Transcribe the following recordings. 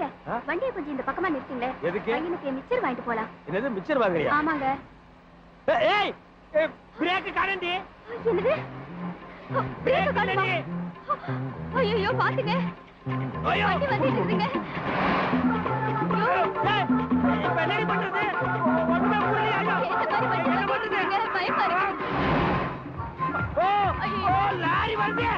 ஏங்க வண்டியை கொஞ்சம் இந்த பக்கமா நிறுத்துங்களே. எதுக்கு? பையனுக்கு மிச்சர் வாங்கிட்டு போலாம். என்னது மிச்சர் வாங்குறியா? ஆமாங்க. ஏய் பிரேக் காணண்டி. என்னது? பிரேக் காணுமா? ஐயோ பாத்துங்க. ஐயோ வண்டி வந்துட்டு இருக்குங்க. ஏய் இப்ப என்ன பண்றது? ஒண்ணுமே புரியலையா? இந்த மாதிரி வண்டி வந்துட்டுங்க. பயமா இருக்கு. ஓ லாரி வருது.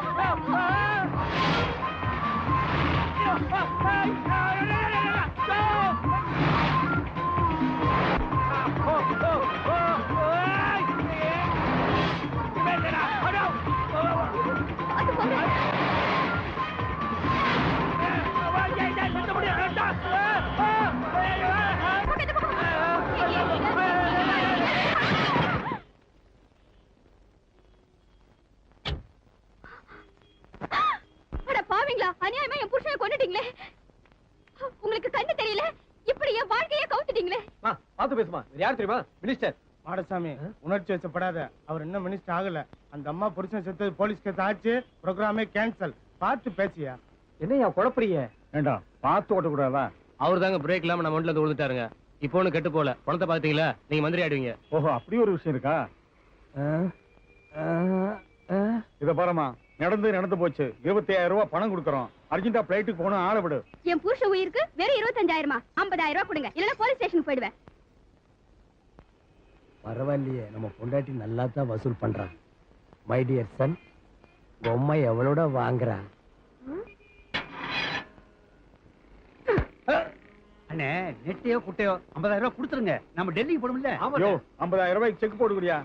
பாவீங்களா? அநியாயமா என் புருஷனை கொன்னுட்டீங்களே. உங்களுக்கு கண்ணு தெரியல, இப்படி என் வாழ்க்கையே கவுத்துட்டீங்களே. பாத்து பேசுமா. யார் தெரியுமா? மினிஸ்டர் மாடசாமி. உணர்ச்சி வச்சப்படாத. அவர் இன்னும் மினிஸ்டர் ஆகல. அந்த அம்மா புருஷன் செத்து போலீஸ் கேஸ் ஆச்சு. ப்ரோக்ராமே கேன்சல். பார்த்து பேசியா? என்னையா குழப்பறீங்க? வேண்டாம், பார்த்து ஓட்டக்கூடாதா? அவர் தாங்க பிரேக் இல்லாம நம்ம ஒன்றுல விழுந்துட்டாருங்க. இப்போ ஒண்ணு கெட்டு போல. பணத்தை பாத்தீங்களா? நீங்க மந்திரி ஆடுவீங்க. ஓஹோ, அப்படி ஒரு விஷயம் இருக்கா? இத பாருமா, நடந்து போச்சு. 25,000 ரூபாய் பணம் கொடுக்கறோம். அர்ஜென்டா பிளைட்டுக்கு போகணும். ஆள விடு. என் புருஷ உயிருக்கு வெறும் 25,000மா? 50,000 ரூபாய் கொடுங்க, இல்லன்னா போலீஸ் ஸ்டேஷனுக்கு போயிடுவேன். பரவாயில்லையே, நம்ம பொண்டாட்டி நல்லா தான் வசூல் பண்றான். மை டியர் சன், பொம்மை எவ்வளோட வாங்குறா? அண்ணே, நெட்டையோ குட்டையோ 50,000 ரூபாய் கொடுத்துருங்க. நம்ம டெல்லிக்கு போடும்ல. யோ, 50,000 ரூபாய்க்கு செக் போடுறியா?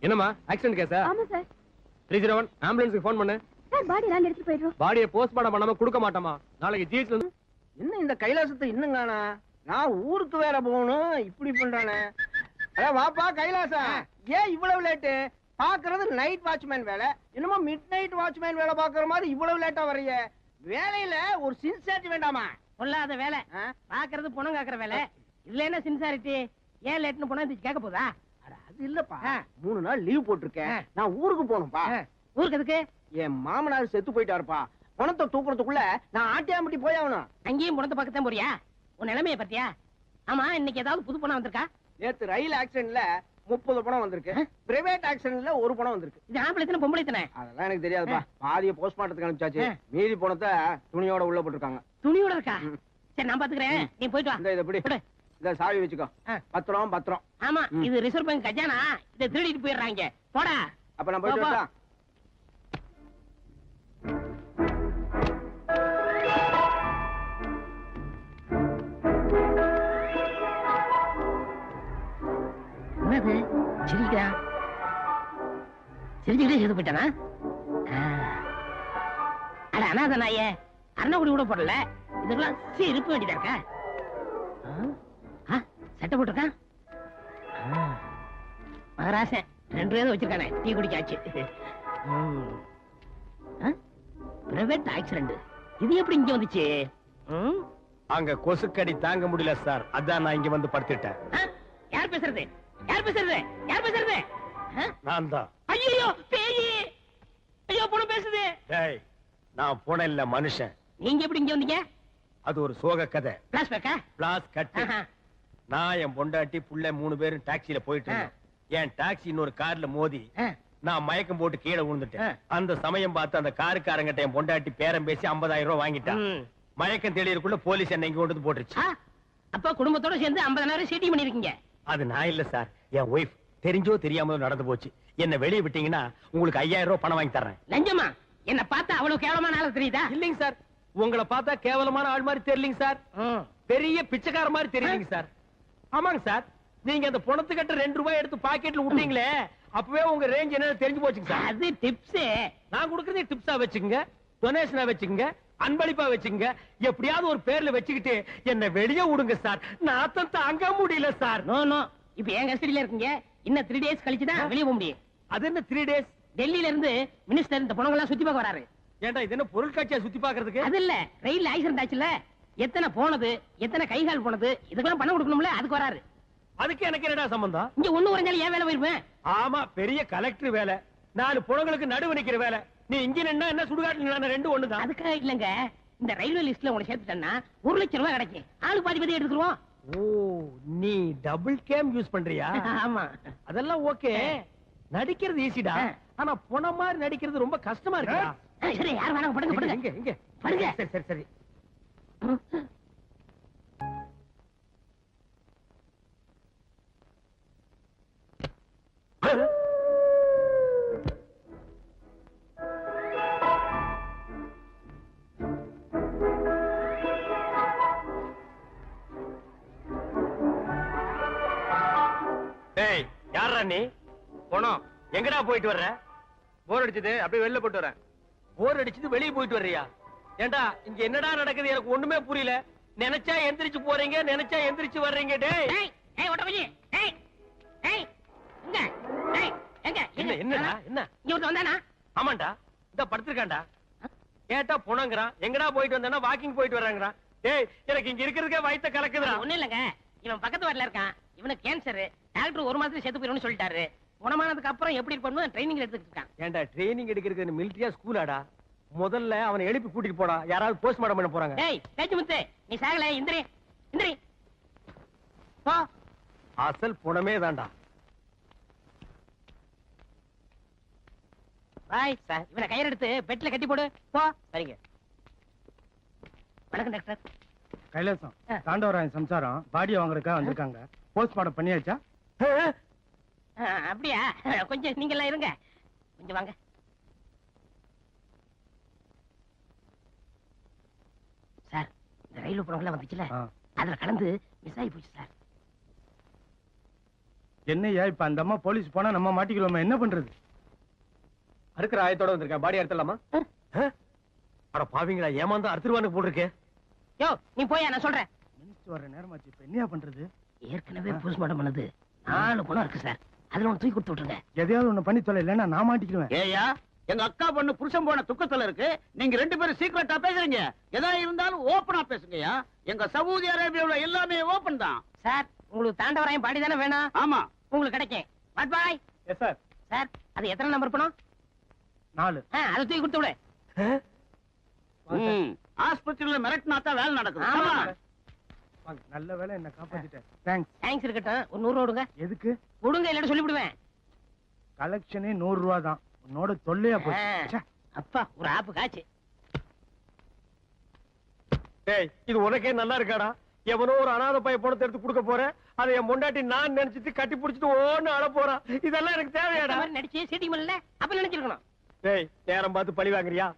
என்னம்மா ஆக்சிடென்ட் கேஸா? ஆமா சார். 301 ஆம்புலன்ஸ்க்கு ஃபோன் பண்ணு. சார் பாடி எல்லாம் எடுத்துட்டு போயிடுறோம். பாடியை போஸ்ட்மார்ட்டம் பண்ணாம கொடுக்க மாட்டோமா? நாளைக்கு ஜிஹெச்ல இருந்து. என்ன இந்த கைலாசத்தை இன்னும் காணா? நான் ஊருக்கு வேற போகணும். இப்படி பண்றானே. அட வாப்பா கைலாசா, ஏன் இவ்வளவு லேட்டு? பாக்குறது நைட் வாட்ச்மேன் வேலை, என்னமோ மிட் நைட் வாட்ச்மேன் வேலை பாக்குற மாதிரி இவ்வளவு லேட்டா வர்றீங்க. வேலையில ஒரு சின்சியாரிட்டி வேண்டாமா? பொல்லாத வேலை. பாக்குறது பணம் காக்குற வேலை. இதுல என்ன சின்சாரிட்டி? ஏன் லேட்னு போனா கேட்க போதா? அது இல்லப்பா, 3 நாள் லீவ் போட்டிருக்கேன். நான் ஊருக்கு போகணும்பா. ஊருக்கு எதுக்கு? என் மாமனார் செத்து போயிட்டாருப்பா. பணத்தை தூக்குறதுக்குள்ள நான் ஆட்டியாம்பட்டி போய் ஆகணும். அங்கேயும் பணத்தை பக்கத்தான் போறியா? உன் நிலைமைய பத்தியா? ஆமா, இன்னைக்கு ஏதாவது புது பணம் வந்திருக்கா? நேத்து ரயில் ஆக்சிடென்ட்ல 30 பணம் வந்திருக்கு. பிரைவேட் ஆக்சிடென்ட்ல 1 பணம் வந்திருக்கு. இது ஆம்பளை தானே பொம்பளை தானே? அதெல்லாம் எனக்கு தெரியாதுப்பா. பாதிய போஸ்ட்மார்ட்டத்துக்கு அனுப்பிச்சாச்சு. மீதி பணத்தை துணியோட உள்ள போட்டுருக்காங்க. துணியோட இருக்கா? சரி, நான் பாத்துக்கிறேன். நீ போயிட்டு வா. இந்த இதை பிடி. இத சாவி வச்சுக்கோ. பத்திரம். ஆமா, இது ரிசர்வ் பேங்க் கஜானா. இதை திருடிட்டு போயிடுறாங்க. போடா. அப்ப நான் போயிட்டு வரேன். என்னது சிரிக்கிறா? சிரிச்சுக்கிட்டே செத்து போயிட்டானா? அட அனாத நாயே, அரணக்குடி கூட போடல. இதுக்கெல்லாம் இருப்ப வேண்டியதா இருக்கா? சட்டை போட்டிருக்கான். மகராசன் 2 பேரும் வச்சிருக்கானே, டீ குடிக்காச்சு. Private accident. இது எப்படி இங்க வந்துச்சு? அங்க கொசுக்கடி தாங்க முடியல சார், அதான் நான் இங்க வந்து படுத்துட்டேன். யார் பேசுறது? யார் பேசுறது? யார் பேசுறது? நான் தான். ஐயோ பேயி! ஐயோ பொண்ணு பேசுது. டேய், நான் போன இல்ல மனுஷன். நீங்க எப்படி இங்க வந்தீங்க? அது ஒரு சோக கதை. பிளாஷ்பேக்கா? பிளாஸ் கட். நான் என் பொண்டாட்டி புள்ள 3 பேரும் டாக்ஸில போயிட்டு இருந்தோம். என் டாக்ஸி இன்னொரு கார்ல மோதி நான் மயக்கம் போட்டு கீழே விழுந்துட்டேன். அந்த சமயம் பார்த்து அந்த காருக்காரங்கிட்ட என் பொண்டாட்டி பேரம் பேசி 50,000 ரூபாய் வாங்கிட்டான். மயக்கம் தெளியறதுக்குள்ள போலீஸ் என்ன இங்க கொண்டு வந்து போட்டுருச்சு. அப்ப குடும்பத்தோட சேர்ந்து 50,000 சீட்டி பண்ணிருக்கீங்க. அது நான் இல்ல சார், என் ஒய்ஃப். தெரிஞ்சோ தெரியாமலோ நடந்து போச்சு. என்ன வெளியே விட்டீங்கன்னா உங்களுக்கு 5,000 ரூபாய் பணம் வாங்கி தர்றேன். லஞ்சமா? என்ன பார்த்தா அவ்வளவு கேவலமான ஆளு தெரியுதா? இல்லைங்க சார், உங்களை பார்த்தா கேவலமான ஆள் மாதிரி தெரியலீங்க சார். பெரிய பிச்சைக்கார மாதிரி தெரியலீங்க சார். ஆமாங்க சார், நீங்க அந்த பணத்துக்கிட்ட 2 ரூபாய் எடுத்து பாக்கெட்ல விட்டீங்களே, அப்பவே உங்க ரேஞ்ச் என்ன தெரிஞ்சு போச்சுங்க சார். அது டிப்ஸ். நான் கொடுக்கறதே டிப்ஸா வச்சுக்கங்க, டொனேஷனா வச்சுக்கங்க, அன்பளிப்பா வச்சுங்க. எப்படியாவது ஒரு பேர்ல வச்சுக்கிட்டு என்ன வெளியே விடுங்க சார். நாத்தம் தாங்க முடியல சார். நோ நோ, இப்ப என் கஸ்டடியில இருக்கீங்க. இன்னும் 3 டேஸ் கழிச்சு தான் வெளியே போக முடியும். அது என்ன 3 டேஸ்? டெல்லியில இருந்து மினிஸ்டர் இந்த பணங்கள்லாம் சுத்தி பார்க்க வராரு. ஏன்டா இது என்ன பொருள் காட்சியா சுத்தி பாக்குறதுக்கு? அது இல்ல, ரயில் ஆக்சிடென்ட் ஆச்சுல, எத்தனை போனது, எத்தனை கைகால் போனது, இதுக்கெல்லாம் பணம் கொடுக்கணும்ல, அதுக்கு வராரு. அதுக்கு எனக்கு என்னடா சம்பந்தம்? இங்க ஒண்ணு உறைஞ்சாலும் ஏன் வேலை போயிருப்பேன். ஆமா, பெரிய கலெக்டர் வேலை, 4 புணங்களுக்கு நடுவு நிக்கிற வேலை. நீ இங்க நின்னா என்ன, சுடுகாட்டுல நின்னா ரெண்டும் ஒண்ணுதான். அதுக்காக இல்லங்க, இந்த ரயில்வே லிஸ்ட்ல உங்களை சேர்த்துட்டேன்னா 1 லட்சம் ரூபாய் கிடைக்கும். ஆளு பாதி பாதி எடுத்துருவோம். ஓ, நீ டபுள் கேம் யூஸ் பண்றியா? ஆமா. அதெல்லாம் ஓகே, நடிக்கிறது ஈஸிடா. ஆனா புன மாதிரி நடிக்கிறது ரொம்ப கஷ்டமா இருக்குடா. சரி, யார் வேணாங்க, படுங்க படுங்க. இங்க இங்க படுங்க. சரி சரி சரி. டேய், யாரா நீ? போனோம். எங்கடா போயிட்டு வர்ற? போர் அடிச்சது, அப்படியே வெளில போட்டு வரேன். போர் அடிச்சது வெளிய போயிட்டு வர்றியா? ஏண்டா இங்க என்னடா நடக்குது எனக்கு ஒண்ணுமே புரியல. நினைச்சா எந்திரிச்சு போறீங்க, நினைச்சா எந்திரிச்சு வர்றீங்க. டேய் ஏய், ஏய் ஒட்டக்குச்சி, ஏய், ஏய், இங்க, ஏய், எங்க, என்ன என்னடா என்ன? இங்க ஒருத்தன் வந்தானா? ஆமாண்டா, இந்த படுத்திருக்கான்டா. கேட்டா போனங்கறான். எங்கடா போயிட்டு வந்தானா? வாக்கிங் போயிட்டு வர்றாங்கறான். டேய், எனக்கு இங்க இருக்கிறதுக்கே வயித்த கலக்குதுடா. ஒண்ணும் இல்லங்க, இவன் பக்கத்து வார்டுல இருக்கான். இவனுக்கு கேன்சர். டாக்டர் 1 மாசத்துல செத்து போயிடும்னு சொல்லிட்டாரு. குணமானதுக்கு அப்புறம் எப்படி இருப்பணும் ட்ரைனிங் எடுத்துட்டு இருக்கான். ஏண்டா ட்ரைனிங் எடுக்கிறது மிலிட்டரியா ஸ்கூலாடா? முதல்ல அவனை எழுப்பி கூட்டிட்டு போடா, யாராவது போஸ்ட்மார்ட்டம் பண்ண போறாங்க. டேய் பேச்சு முத்து, நீ சாகல, இந்திரி இந்திரி போ. அசல் புணமே தான்டா. பாய் சார், இவனை கயிறு எடுத்து பெட்ல கட்டி போடு போ. சரிங்க. வணக்கம் டாக்டர். கைலாசம், தாண்டவராயன் சம்சாரம் பாடியை வாங்குறதுக்காக வந்திருக்காங்க. போஸ்ட்மார்ட்டம் பண்ணியாச்சா? அப்படியா? கொஞ்சம் நீங்க எல்லாம் இருங்க, கொஞ்சம் வாங்க. சார், இந்த ரயில் போனவங்கள வந்துச்சுல, அதுல கலந்து மிஸ் ஆகி போச்சு சார். என்னையா இப்ப அந்த அம்மா போலீஸ் போனா நம்ம மாட்டிக்கிறோமா? என்ன பண்றது? அறுக்கிற ஆயத்தோட வந்திருக்கேன். பாடி அறுத்தலாமா? அட பாவிங்களா, ஏமாந்தா அறுத்துருவானு போட்டிருக்கே. யோ நீ போயா, நான் சொல்றேன். மினிஸ்டர் வர நேரமாச்சு, இப்ப என்னையா பண்றது? ஏற்கனவே போஸ்ட்மார்ட்டம் பண்ணது 4 பணம் இருக்கு சார், அதுல ஒன்று தூக்கி கொடுத்து விட்டுருங்க. எதையாவது ஒண்ணு பண்ணி தொலை, இல்லைன்னா நான் மாட்டிக்குவேன். ஏயா, எங்க அக்கா பொண்ணு புருஷன் போன துக்கத்துல இருக்கு, நீங்க 2 பேரும் சீக்கிரட்டா பேசுறீங்க. எதா இருந்தாலும் ஓபனா பேசுங்கயா. எங்க சவுதி அரேபியாவுல எல்லாமே ஓபன் தான். சார், உங்களுக்கு தாண்டவராயன் பாடி தானே வேணும்? ஆமா, உங்களுக்கு கிடைக்கும். What bye. Yes sir. Sir, அது எத்தனை நம்பர் பணம்? 4. அதை தூக்கி கொடுத்து விடு. ஆஸ்பத்திரியில மிரட்டினா தான் வேலை நடக்குது. ஆமா. வாங்க, நல்ல வேளை என்ன காப்பாத்திட்டேன். தேங்க்ஸ். தேங்க்ஸ் இருக்கட்டும், ஒரு 100 ரூபா விடுங்க. எதுக்கு? விடுங்க, இல்லைன்னு சொல்லிவிடுவேன். கலெக்ஷனே 100 ரூபா தான். உன்னோட தொல்லையா போச்சு. அப்பா, ஒரு ஆப்பு காச்சு. டேய், இது உனக்கே நல்லா இருக்காடா? எவனோ ஒரு அனாதை பைய பணத்தை எடுத்து கொடுக்க போறேன், அதை என் பொண்டாட்டி நான் நினைச்சிட்டு கட்டி பிடிச்சிட்டு ஓன்னு அழ போறான். இதெல்லாம் எனக்கு தேவையாடா? நடிச்சு சீட்டிங் பண்ணல, அப்ப நினைச்சிருக்கணும். டேய், நேரம் பார்த்து பழி வாங்குறியா?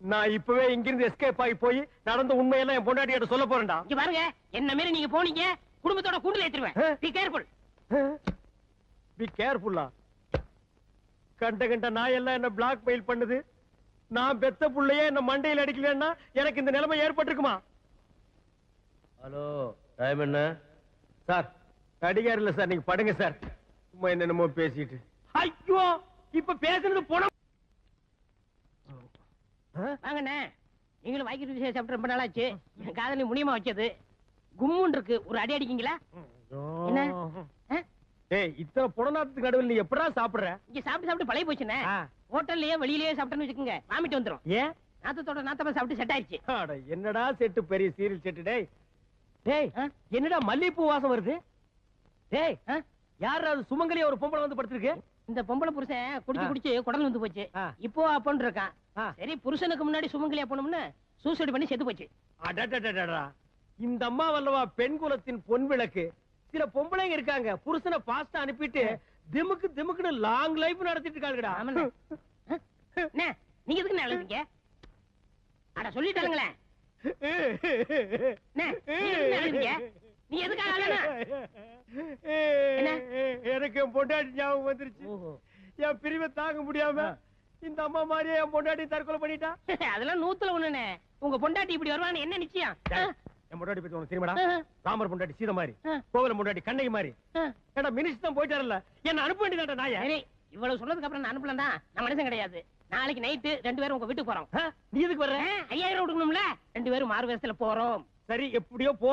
நான் இப்பவே இங்கிருந்து எஸ்கேப் ஆகி போய் நடந்த உண்மையெல்லாம் என் பொண்டாட்டி கிட்ட சொல்ல போறேன்டா. இங்க பாருங்க, என்ன மீறி நீங்க போனீங்க, குடும்பத்தோட கூண்டுல ஏத்துருவேன். Be careful. பி கேர்ஃபுல்லா? கண்ட நாய் எல்லாம் என்ன பிளாக் மெயில் பண்ணுது. நான் பெத்த புள்ளையே என்ன மண்டையில் அடிக்கலன்னா எனக்கு இந்த நிலைமை ஏற்பட்டிருக்குமா? ஹலோ, டைம் என்ன? சார், நடிகார் இல்ல சார், நீங்க படுங்க சார். சும்மா என்னென்னமோ பேசிட்டு. ஐயோ, இப்ப பேசுறது போன. வாங்கண்ணே, நீங்களும் வாய்க்கு விஷயம் சாப்பிட்டு ரொம்ப நாளாச்சு. என் காதலி முனியமா வச்சது கும்முன் இருக்கு, ஒரு அடி அடிக்கீங்களா? என்ன? டேய், இத்தனை புடநாத்துக்கு நடுவில் நீ எப்படா சாப்பிடுற? இங்க சாப்பிட்டு சாப்பிட்டு பழைய போச்சுண்ணே. ஹோட்டல்லயே வெளியிலேயே சாப்பிட்டேன்னு வச்சுக்கோங்க, வாமிட்டு வந்துரும். ஏன்? நாத்தத்தோட நாத்தமா சாப்பிட்டு செட் ஆயிடுச்சு. அட, என்னடா செட்டு, பெரிய சீரியல் செட்டு. டேய் டேய், என்னடா மல்லிகைப்பூ வாசம் வருது? டேய், யாரா அது? சுமங்கலியா ஒரு பொம்பளை வந்து படுத்திருக்கு. இந்த பொம்பளை புருஷன் குடிச்சு குடிச்சு குடல் வந்து போச்சு. இப்போ அப்பன்னு இருக்கான். சரி, புருஷனுக்கு முன்னாடி சுமங்கலியா போனோம்னு சூசைட் பண்ணி செத்து போச்சு. அடடடடடா, இந்த அம்மா வல்லவா பெண் குலத்தின் பொன் விளக்கு. சில பொம்பளைங்க இருக்காங்க, புருஷனை பாஸ்டா அனுப்பிட்டு திமுக்கு திமுக்குன்னு லாங் லைஃப் நடத்திட்டு இருக்காங்கடா. நீங்க எதுக்கு எழுதுங்க? அட சொல்லிட்டாங்களே. நீ எதுக்காக எனக்கு என் பொண்டாட்டி ஞாபகம் வந்துருச்சு. என் பிரிவை தாங்க முடியாம இந்த அம்மா மாதிரியே என் பொண்டாட்டி தற்கொலை பண்ணிட்டா. அதெல்லாம் 100ல 1ண்ணே. உங்க பொண்டாட்டி இப்படி வருவான்னு என்ன நிச்சயம்? என் பொண்டாட்டி பத்தி உனக்கு தெரியுமாடா? ராமர் பொண்டாட்டி சீதை மாதிரி, கோவல பொண்டாட்டி கண்ணகி மாதிரி. ஏடா, மினிஸ்டர் தான் போயிட்டாருல்ல, என்ன அனுப்ப வேண்டியதாடா நாயே. இவ்வளவு சொன்னதுக்கு அப்புறம் நான் அனுப்பலாம் தான். நான் மனுஷன் கிடையாது. நாளைக்கு நைட்டு 2 பேரும் உங்க வீட்டுக்கு போறோம். நீ எதுக்கு வர்ற? 5000 கொடுக்கணும்ல. 2 பேரும் மாறு வேஷத்துல போறோம். சரி எப்படியோ போ